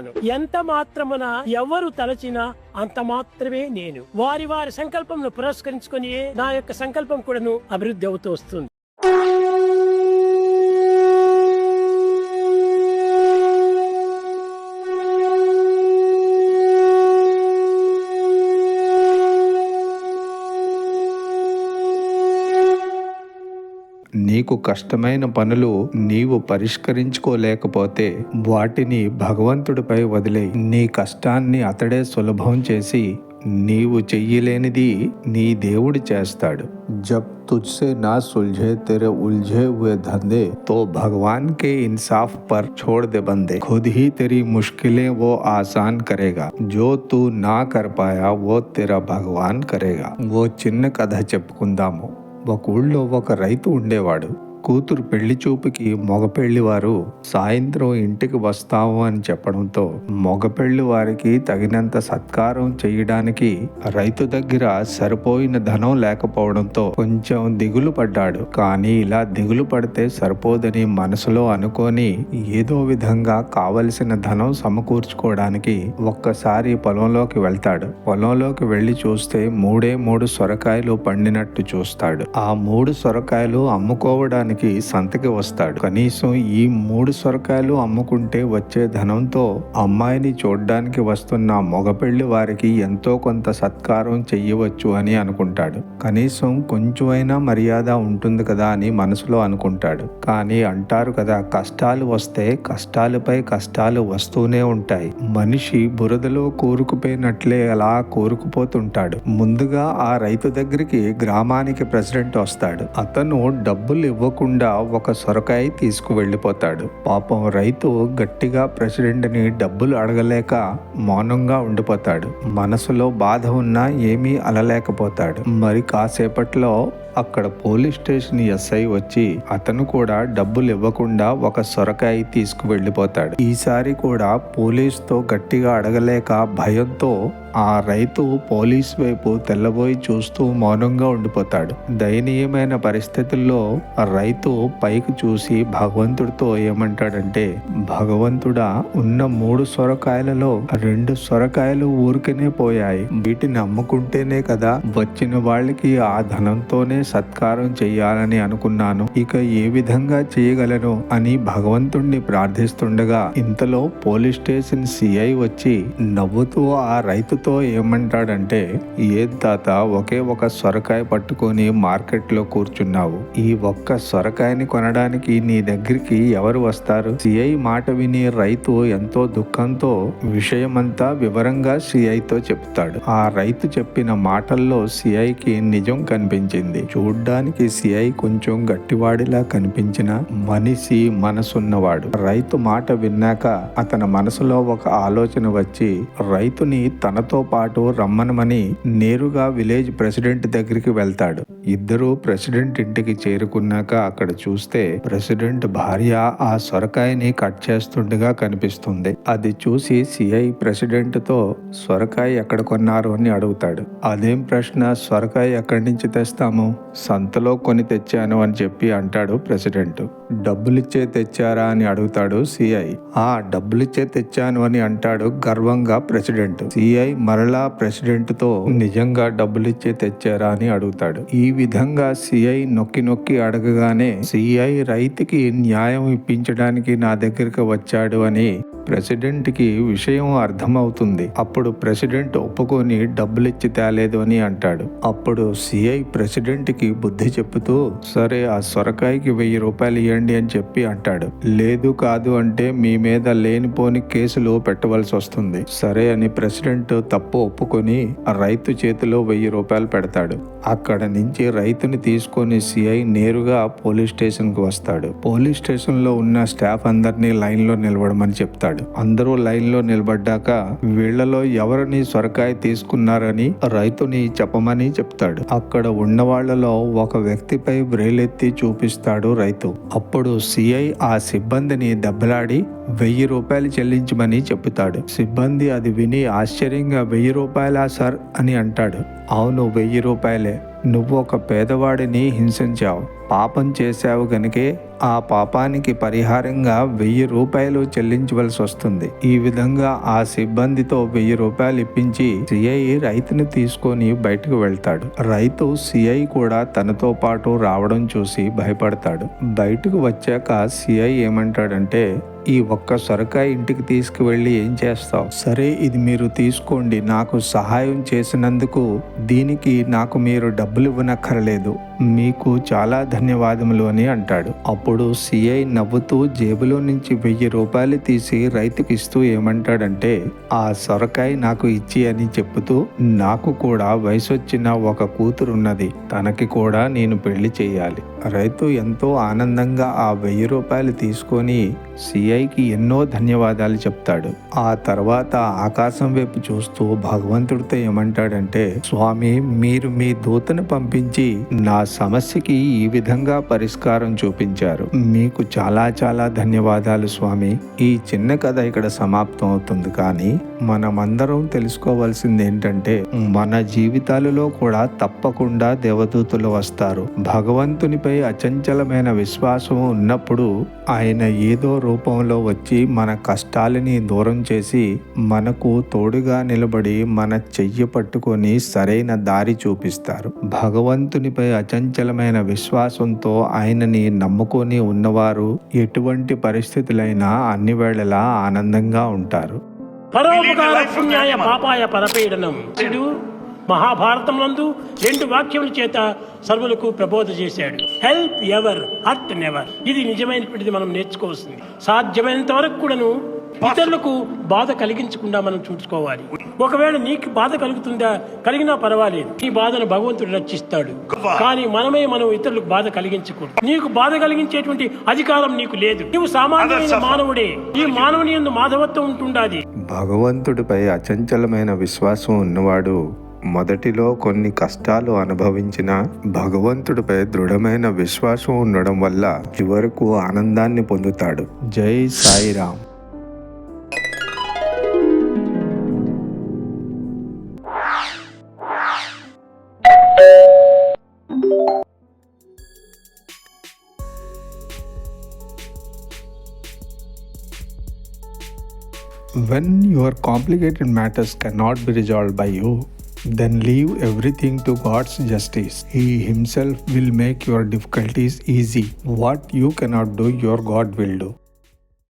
చేస్తాను. ఎంత మాత్రమున ఎవరు తలచినా అంత మాత్రమే నేను. వారి వారి సంకల్పంను పురస్కరించుకొని నా యొక్క సంకల్పం కూడాను అభివృద్ధి అవుతూ వస్తుంది. నీకు కష్టమైన పనులు నీవు పరిష్కరించుకోలేకపోతే వాటిని భగవంతుడిపై వదిలేయి. నీ కష్టాన్ని అతడే సులభం చేసి నీవు చెయ్యలేనిది నీ దేవుడు చేస్తాడు. జబ్ तुझसे ना सुलझे तेरे उलझे हुए धंधे तो भगवान के इंसाफ पर छोड़ दे बंदे. खुद ही तेरी मुश्किलें वो आसान करेगा. जो तू ना कर पाया वो तेरा भगवान करेगा. वो చిన్న కథ చెప్పుకుందాము. ఒక ఊళ్ళో ఒక రైతు ఉండేవాడు. కూతురు పెళ్లి చూపుకి మగ పెళ్లివారు సాయంత్రం ఇంటికి వస్తాము అని చెప్పడంతో మగ పెళ్లి వారికి తగినంత సత్కారం చేయడానికి రైతు దగ్గర సరిపోయిన ధనం లేకపోవడంతో కొంచెం దిగులు పడ్డాడు. కానీ ఇలా దిగులు పడితే సరిపోదని మనసులో అనుకొని ఏదో విధంగా కావలసిన ధనం సమకూర్చుకోవడానికి ఒక్కసారి పొలంలోకి వెళ్తాడు. పొలంలోకి వెళ్లి చూస్తే మూడు సొరకాయలు పండినట్టు చూస్తాడు. ఆ 3 సొరకాయలు అమ్ముకోవడానికి సంతకి వస్తాడు. కనీసం ఈ 3 సొరకాయలు అమ్ముకుంటే వచ్చే ధనంతో అమ్మాయిని చూడ్డానికి వస్తున్న మగపెళ్లి వారికి ఎంతో కొంత సత్కారం చెయ్యవచ్చు అని అనుకుంటాడు. కనీసం కొంచెమైనా మర్యాద ఉంటుంది కదా అని మనసులో అనుకుంటాడు. కానీ అంటారు కదా, కష్టాలు వస్తే కష్టాలపై కష్టాలు వస్తూనే ఉంటాయి. మనిషి బురదలో కూరుకుపోయినట్లే అలా కూరుకుపోతుంటాడు. ముందుగా ఆ రైతు దగ్గరికి గ్రామానికి ప్రెసిడెంట్ వస్తాడు. అతను డబ్బులు ఇవ్వకుండా ఒక సొరకాయ తీసుకువెళ్ళిపోతాడు. పాపం రైతు గట్టిగా ప్రెసిడెంట్ని డబ్బులు అడగలేక మౌనంగా ఉండిపోతాడు. మనసులో బాధ ఉన్నా ఏమీ అనలేకపోతాడు. మరి కాసేపట్లో అక్కడ పోలీస్ స్టేషన్ ఎస్ఐ వచ్చి అతను కూడా డబ్బులు ఇవ్వకుండా ఒక సొరకాయ తీసుకువెళ్ళిపోతాడు. ఈసారి కూడా పోలీసుతో గట్టిగా అడగలేక భయంతో ఆ రైతు పోలీస్ వైపు తెల్లబోయి చూస్తూ మౌనంగా ఉండిపోతాడు. దయనీయమైన పరిస్థితుల్లో రైతు పైకి చూసి భగవంతుడితో ఏమంటాడంటే, భగవంతుడా, ఉన్న 3 సొరకాయలలో 2 సొరకాయలు ఊరికనే పోయాయి. వీటిని అమ్ముకుంటేనే కదా వచ్చిన వాళ్ళకి ఆ ధనంతోనే సత్కారం చెయ్యాలని అనుకున్నాను. ఇక ఏ విధంగా చేయగలను అని భగవంతుణ్ణి ప్రార్థిస్తుండగా ఇంతలో పోలీస్ స్టేషన్ సిఐ వచ్చి నవ్వుతూ ఆ రైతుతో ఏమంటాడంటే, ఏ తాత, ఒకే ఒక సొరకాయ పట్టుకొని మార్కెట్లో కూర్చున్నావు. ఈ ఒక్క సొరకాయని కొనడానికి నీ దగ్గరికి ఎవరు వస్తారు? సిఐ మాట విని రైతు ఎంతో దుఃఖంతో విషయమంతా వివరంగా సిఐతో చెప్తాడు. ఆ రైతు చెప్పిన మాటల్లో సిఐకి నిజం కనిపించింది. చూడ్డానికి సిఐ కొంచెం గట్టివాడిలా కనిపించిన మనిషి మనసున్నవాడు. రైతు మాట విన్నాక అతని మనసులో ఒక ఆలోచన వచ్చి రైతుని తనతో పాటు రమ్మనమని నేరుగా విలేజ్ ప్రెసిడెంట్ దగ్గరికి వెళ్తాడు. ఇద్దరు ప్రెసిడెంట్ ఇంటికి చేరుకున్నాక అక్కడ చూస్తే ప్రెసిడెంట్ భార్య ఆ సొరకాయని కట్ చేస్తుండగా కనిపిస్తుంది. అది చూసి సిఐ ప్రెసిడెంట్ తో సొరకాయ ఎక్కడ కొన్నారు అని అడుగుతాడు. అదేం ప్రశ్న, సొరకాయ ఎక్కడి నుంచి తెస్తాము? సంతలో కొని తెచ్చాను అని చెప్పి అంటాడు ప్రెసిడెంట్. డబ్బులిచ్చే తెచ్చారా అని అడుగుతాడు సిఐ. ఆ డబ్బులిచ్చే తెచ్చాను అని అంటాడు గర్వంగా ప్రెసిడెంట్. సిఐ మరలా ప్రెసిడెంట్ తో నిజంగా డబ్బులిచ్చే తెచ్చారా అని అడుగుతాడు. ఈ విధంగా సిఐ నొక్కి నొక్కి అడగగానే సిఐ రైతుకి న్యాయం ఇప్పించడానికి నా దగ్గరికి వచ్చాడు అని ప్రెసిడెంట్ కి విషయం అర్థమవుతుంది. అప్పుడు ప్రెసిడెంట్ ఒప్పుకొని డబ్బులిచ్చి తేలేదు అని అంటాడు. అప్పుడు సిఐ ప్రెసిడెంట్ కి బుద్ధి చెప్పుతూ, సరే ఆ సొరకాయకి 1000 రూపాయలు ఇవ్వండి అని చెప్పి అంటాడు. లేదు కాదు అంటే మీ మీద లేనిపోని కేసులు పెట్టవలసి వస్తుంది. సరే అని ప్రెసిడెంట్ తప్పు ఒప్పుకొని ఆ రైతు చేతిలో 1000 రూపాయలు పెడతాడు. అక్కడ నుంచి రైతుని తీసుకొని సిఐ నేరుగా పోలీస్ స్టేషన్ కు వస్తాడు. పోలీస్ స్టేషన్ లో ఉన్న స్టాఫ్ అందరినీ లైన్ లో నిలబడమని చెప్తాడు. అందరూ లైన్ లో నిలబడ్డాక వీళ్లలో ఎవరిని సొరకాయ తీసుకున్నారని రైతుని చెప్పమని చెప్తాడు. అక్కడ ఉన్న వాళ్లలో ఒక వ్యక్తిపై వ్రేలెత్తి చూపిస్తాడు రైతు. అప్పుడు సిఐ ఆ సిబ్బందిని దెబ్బలాడి ₹1000 చెల్లించమని చెప్తాడు. సిబ్బంది అది విని ఆశ్చర్యంగా ₹1000 సార్ అని అంటాడు. అవును, ₹1000. నువ్వు ఒక పేదవాడిని హింసించావు, పాపం చేశావు గనుకే ఆ పాపానికి పరిహారంగా ₹1000 చెల్లించవలసి వస్తుంది. ఈ విధంగా ఆ సిబ్బందితో ₹1000 ఇప్పించి సిఐ రైతుని తీసుకొని బయటకు వెళ్తాడు. రైతు సిఐ కూడా తనతో పాటు రావడం చూసి భయపడతాడు. బయటకు వచ్చాక సిఐ ఏమంటాడంటే, ఈ ఒక్క సొరకాయ ఇంటికి తీసుకువెళ్ళి ఏం చేస్తావు? సరే, ఇది మీరు తీసుకోండి, నాకు సహాయం చేసినందుకు దీనికి నాకు మీరు డబ్బులు ఇవ్వనక్కర్లేదు, మీకు చాలా ధన్యవాదములు అని అంటాడు. అప్పుడు సిఐ నవ్వుతూ జేబులో నుంచి ₹1000 తీసి రైతుకి ఇస్తూ ఏమంటాడంటే, ఆ సొరకాయ నాకు ఇచ్చి అని చెప్పుతూ, నాకు కూడా వయసొచ్చిన ఒక కూతురున్నది, తనకి కూడా నేను పెళ్లి చేయాలి. రైతు ఎంతో ఆనందంగా ఆ ₹1000 తీసుకొని సిఐకి ఎన్నో ధన్యవాదాలు చెప్తాడు. ఆ తర్వాత ఆకాశం వైపు చూస్తూ భగవంతుడితో ఏమంటాడంటే, స్వామి, మీరు మీ దూతను పంపించి నా సమస్యకి ఈ విధంగా పరిష్కారం చూపించారు. మీకు చాలా చాలా ధన్యవాదాలు స్వామి. ఈ చిన్న కథ ఇక్కడ సమాప్తం అవుతుంది. కానీ మనమందరం తెలుసుకోవాల్సింది ఏంటంటే, మన జీవితాలలో కూడా తప్పకుండా దేవదూతలు వస్తారు. భగవంతునిపై అచంచలమైన విశ్వాసం ఉన్నప్పుడు ఆయన ఏదో రూపంలో వచ్చి మన కష్టాలని దూరం చేసి మనకు తోడుగా నిలబడి మన చెయ్యి పట్టుకొని సరైన దారి చూపిస్తారు. భగవంతునిపై అచంచలమైన విశ్వాసంతో ఆయనని నమ్ముకొని ఉన్నవారు ఎటువంటి పరిస్థితులైనా అన్ని వేళలా ఆనందంగా ఉంటారు. పరోపకార పుణ్యాయ పాపాయ పరపీడనం. మహాభారతం నందు 2 వాక్యముల చేత సర్వులకు ప్రబోధ చేశాడు. Help ever, hurt never. ఇది నిజమైనటువంటిది మనం నేర్చుకోవాల్సింది. సాధ్యమైనంత వరకు కూడాను ఇతరులకు బాధ కలిగించకుండా మనం చూసుకోవాలి. ఒకవేళ నీకు బాధ కలుగుతుందా, కలిగినా పర్వాలేదు, నీ బాధను భగవంతుడు రక్షిస్తాడు. కానీ మనం ఇతరులకు బాధ కలిగించకూడదు. నీకు బాధ కలిగించేటువంటి అధికారం నీకు లేదు. నీవు సామాన్యమైన మానవుడే. ఈ మానవుని యందు మాధవత్వం ఉంటుండాది. భగవంతుడిపై అచంచలమైన విశ్వాసం ఉన్నవాడు మొదటిలో కొన్ని కష్టాలు అనుభవించిన భగవంతుడిపై దృఢమైన విశ్వాసం ఉండడం వల్ల చివరకు ఆనందాన్ని పొందుతాడు. జై Sairam. When your complicated matters cannot be resolved by you, then leave everything to God's justice. He himself will make your difficulties easy. What you cannot do, your God will do.